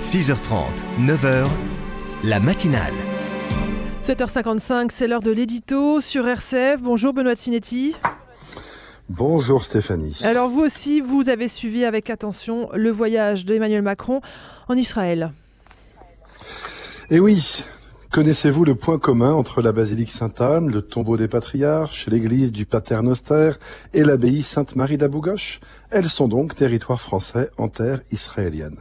6h30, 9h, la matinale. 7h55, c'est l'heure de l'édito sur RCF. Bonjour Benoît de Sinetti. Bonjour Stéphanie. Alors vous aussi, vous avez suivi avec attention le voyage d'Emmanuel Macron en Israël. Eh oui, connaissez-vous le point commun entre la basilique Sainte-Anne, le tombeau des patriarches, l'église du Pater Noster et l'abbaye Sainte-Marie d'Abou-Gosh? Elles sont donc territoire français en terre israélienne.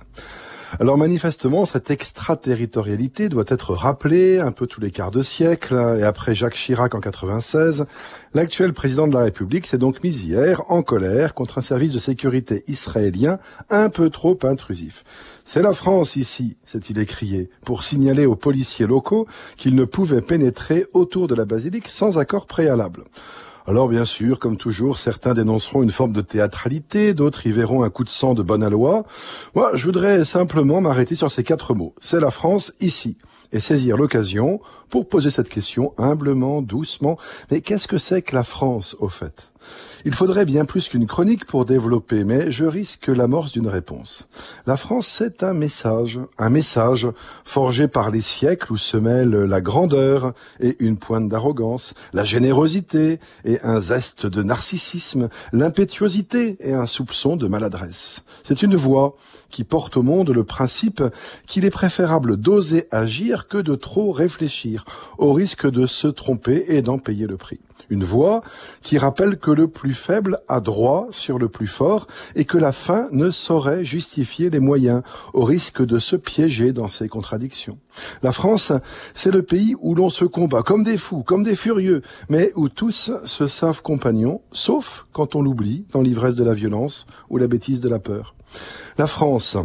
Alors manifestement, cette extraterritorialité doit être rappelée un peu tous les quarts de siècle. Et après Jacques Chirac en 96, l'actuel président de la République s'est donc mis hier en colère contre un service de sécurité israélien un peu trop intrusif. C'est la France ici, s'est-il écrié, pour signaler aux policiers locaux qu'ils ne pouvaient pénétrer autour de la basilique sans accord préalable. Alors bien sûr, comme toujours, certains dénonceront une forme de théâtralité, d'autres y verront un coup de sang de bonne aloi. Moi, je voudrais simplement m'arrêter sur ces 4 mots. C'est la France ici. Et saisir l'occasion pour poser cette question humblement, doucement. Mais qu'est-ce que c'est que la France, au fait ? Il faudrait bien plus qu'une chronique pour développer, mais je risque l'amorce d'une réponse. La France, c'est un message forgé par les siècles où se mêlent la grandeur et une pointe d'arrogance, la générosité et un zeste de narcissisme, l'impétuosité et un soupçon de maladresse. C'est une voix qui porte au monde le principe qu'il est préférable d'oser agir que de trop réfléchir, au risque de se tromper et d'en payer le prix. Une voix qui rappelle que le plus faible a droit sur le plus fort et que la fin ne saurait justifier les moyens, au risque de se piéger dans ses contradictions. La France, c'est le pays où l'on se combat comme des fous, comme des furieux, mais où tous se savent compagnons, sauf quand on l'oublie dans l'ivresse de la violence ou la bêtise de la peur. La France,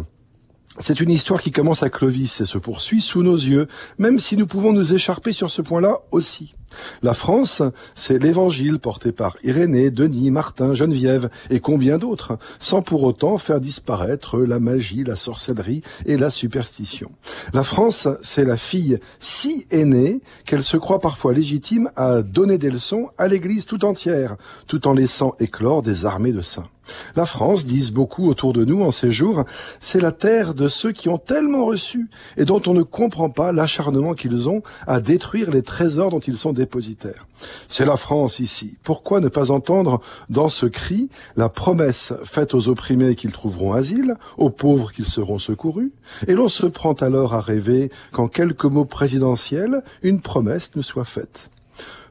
c'est une histoire qui commence à Clovis et se poursuit sous nos yeux, même si nous pouvons nous écharper sur ce point-là aussi. La France, c'est l'évangile porté par Irénée, Denis, Martin, Geneviève et combien d'autres, sans pour autant faire disparaître la magie, la sorcellerie et la superstition. La France, c'est la fille si aînée qu'elle se croit parfois légitime à donner des leçons à l'Église tout entière, tout en laissant éclore des armées de saints. La France, disent beaucoup autour de nous en ces jours, c'est la terre de ceux qui ont tellement reçu et dont on ne comprend pas l'acharnement qu'ils ont à détruire les trésors dont ils sont dépositaires. C'est la France ici. Pourquoi ne pas entendre dans ce cri la promesse faite aux opprimés qu'ils trouveront asile, aux pauvres qu'ils seront secourus? Et l'on se prend alors à rêver qu'en quelques mots présidentiels, une promesse nous soit faite.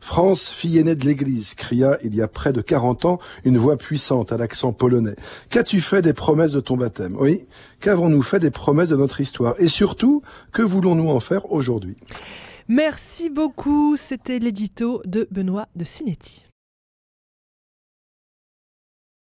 France, fille aînée de l'Église, cria il y a près de 40 ans une voix puissante à l'accent polonais. Qu'as-tu fait des promesses de ton baptême? Oui, qu'avons-nous fait des promesses de notre histoire? Et surtout, que voulons-nous en faire aujourd'hui? Merci beaucoup, c'était l'édito de Benoît de Sinetti.